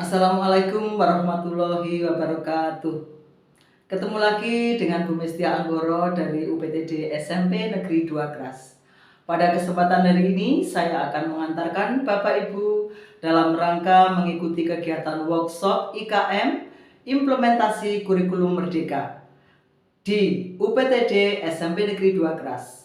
Assalamualaikum warahmatullahi wabarakatuh. Ketemu lagi dengan Bu Mestia Anggoro dari UPTD SMP Negeri 2 Kras. Pada kesempatan hari ini saya akan mengantarkan Bapak Ibu dalam rangka mengikuti kegiatan workshop IKM Implementasi Kurikulum Merdeka di UPTD SMP Negeri 2 Kras.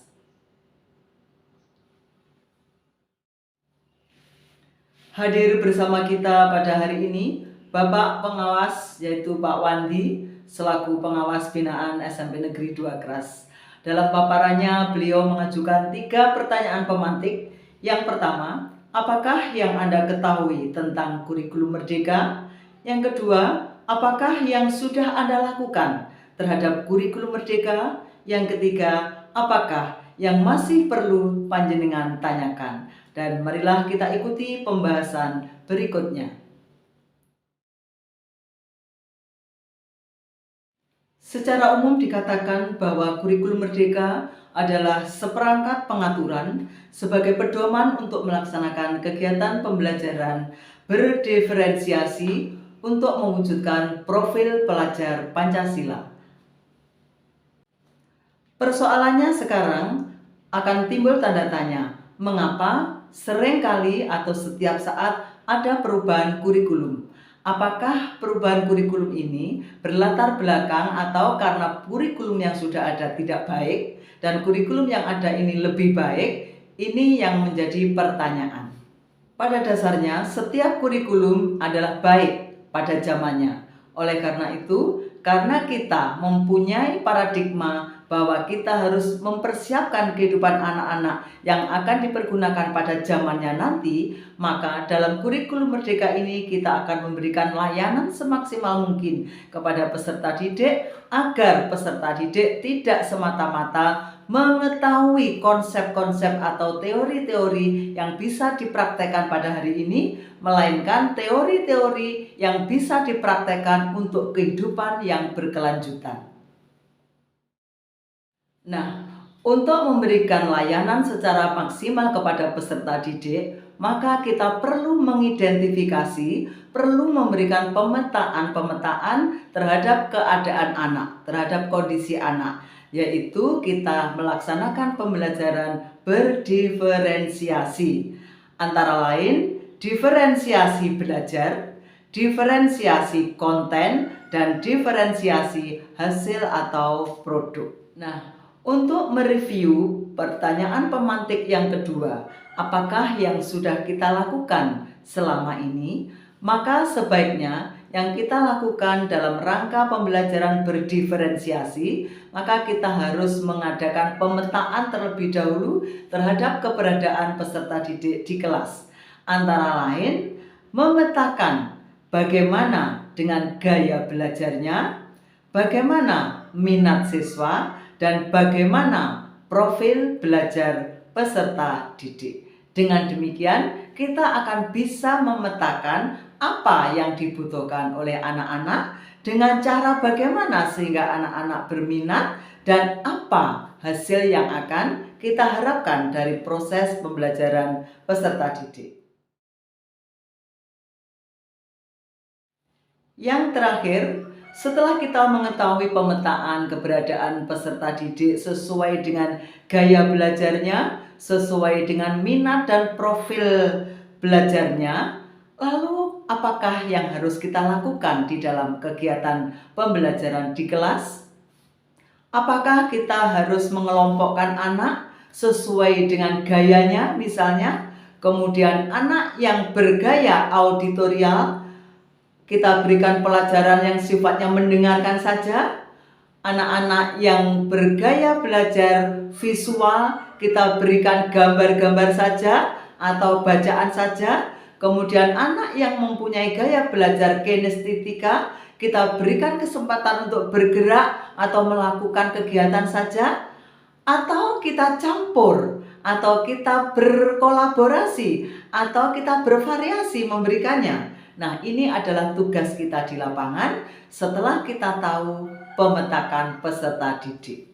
Hadir bersama kita pada hari ini Bapak Pengawas yaitu Pak Wandi selaku Pengawas Binaan SMP Negeri 2 Kras. Dalam paparannya beliau mengajukan 3 pertanyaan pemantik. Yang pertama, apakah yang Anda ketahui tentang kurikulum merdeka? Yang kedua, apakah yang sudah Anda lakukan terhadap kurikulum merdeka? Yang ketiga, apakah yang masih perlu panjenengan tanyakan? Dan marilah kita ikuti pembahasan berikutnya. Secara umum dikatakan bahwa kurikulum merdeka adalah seperangkat pengaturan sebagai pedoman untuk melaksanakan kegiatan pembelajaran berdiferensiasi untuk mewujudkan profil pelajar Pancasila. Persoalannya sekarang akan timbul tanda tanya, mengapa seringkali atau setiap saat ada perubahan kurikulum? Apakah perubahan kurikulum ini berlatar belakang atau karena kurikulum yang sudah ada tidak baik dan kurikulum yang ada ini lebih baik? Ini yang menjadi pertanyaan. Pada dasarnya setiap kurikulum adalah baik pada zamannya. Oleh karena itu, karena kita mempunyai paradigma bahwa kita harus mempersiapkan kehidupan anak-anak yang akan dipergunakan pada zamannya nanti, maka dalam kurikulum merdeka ini kita akan memberikan layanan semaksimal mungkin kepada peserta didik agar peserta didik tidak semata-mata mengetahui konsep-konsep atau teori-teori yang bisa dipraktekkan pada hari ini, melainkan teori-teori yang bisa dipraktekkan untuk kehidupan yang berkelanjutan. Nah, untuk memberikan layanan secara maksimal kepada peserta didik, maka kita perlu mengidentifikasi, perlu memberikan pemetaan terhadap keadaan anak, terhadap kondisi anak, yaitu kita melaksanakan pembelajaran berdiferensiasi. Antara lain, diferensiasi belajar, diferensiasi konten, dan diferensiasi hasil atau produk. Nah, untuk mereview pertanyaan pemantik yang kedua, apakah yang sudah kita lakukan selama ini? Maka sebaiknya yang kita lakukan dalam rangka pembelajaran berdiferensiasi, maka kita harus mengadakan pemetaan terlebih dahulu terhadap keberadaan peserta didik di kelas. Antara lain, memetakan bagaimana dengan gaya belajarnya, bagaimana minat siswa, dan bagaimana profil belajar peserta didik. Dengan demikian, kita akan bisa memetakan apa yang dibutuhkan oleh anak-anak dengan cara bagaimana sehingga anak-anak berminat dan apa hasil yang akan kita harapkan dari proses pembelajaran peserta didik. Yang terakhir, setelah kita mengetahui pemetaan keberadaan peserta didik sesuai dengan gaya belajarnya, sesuai dengan minat dan profil belajarnya, lalu apakah yang harus kita lakukan di dalam kegiatan pembelajaran di kelas? Apakah kita harus mengelompokkan anak sesuai dengan gayanya misalnya? Kemudian anak yang bergaya auditorial kita berikan pelajaran yang sifatnya mendengarkan saja. Anak-anak yang bergaya belajar visual kita berikan gambar-gambar saja atau bacaan saja. Kemudian anak yang mempunyai gaya belajar kinestetika kita berikan kesempatan untuk bergerak atau melakukan kegiatan saja. Atau kita campur, atau kita berkolaborasi, atau kita bervariasi memberikannya. Nah, ini adalah tugas kita di lapangan setelah kita tahu pemetakan peserta didik.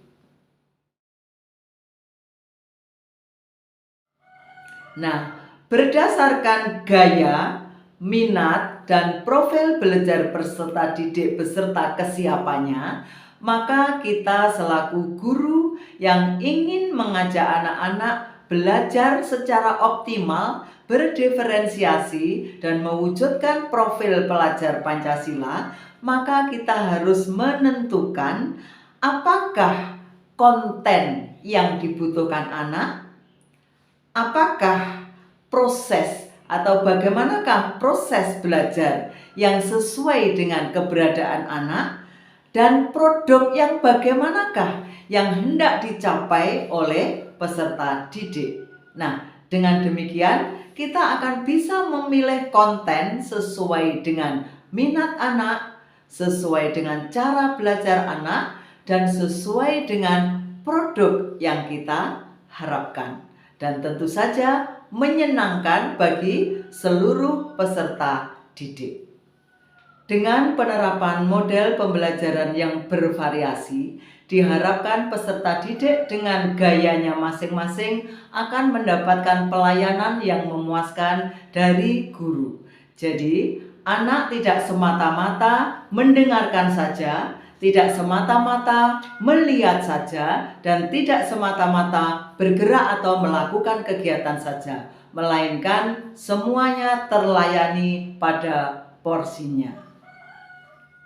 Nah, berdasarkan gaya, minat, dan profil belajar peserta didik beserta kesiapannya, maka kita selaku guru yang ingin mengajak anak-anak belajar secara optimal, berdiferensiasi, dan mewujudkan profil pelajar Pancasila, maka kita harus menentukan apakah konten yang dibutuhkan anak, apakah proses atau bagaimanakah proses belajar yang sesuai dengan keberadaan anak, dan produk yang bagaimanakah yang hendak dicapai oleh peserta didik. Nah, dengan demikian kita akan bisa memilih konten sesuai dengan minat anak, sesuai dengan cara belajar anak, dan sesuai dengan produk yang kita harapkan. Dan tentu saja menyenangkan bagi seluruh peserta didik. Dengan penerapan model pembelajaran yang bervariasi, diharapkan peserta didik dengan gayanya masing-masing akan mendapatkan pelayanan yang memuaskan dari guru. Jadi, anak tidak semata-mata mendengarkan saja, tidak semata-mata melihat saja, dan tidak semata-mata bergerak atau melakukan kegiatan saja, melainkan semuanya terlayani pada porsinya.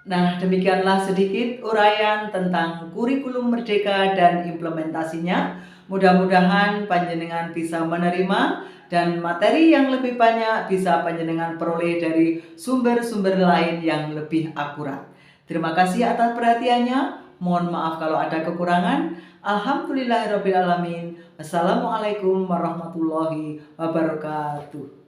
Nah, demikianlah sedikit uraian tentang kurikulum merdeka dan implementasinya. Mudah-mudahan panjenengan bisa menerima, dan materi yang lebih banyak bisa panjenengan peroleh dari sumber-sumber lain yang lebih akurat. Terima kasih atas perhatiannya. Mohon maaf kalau ada kekurangan. Alhamdulillahirrabbilalamin. Assalamualaikum warahmatullahi wabarakatuh.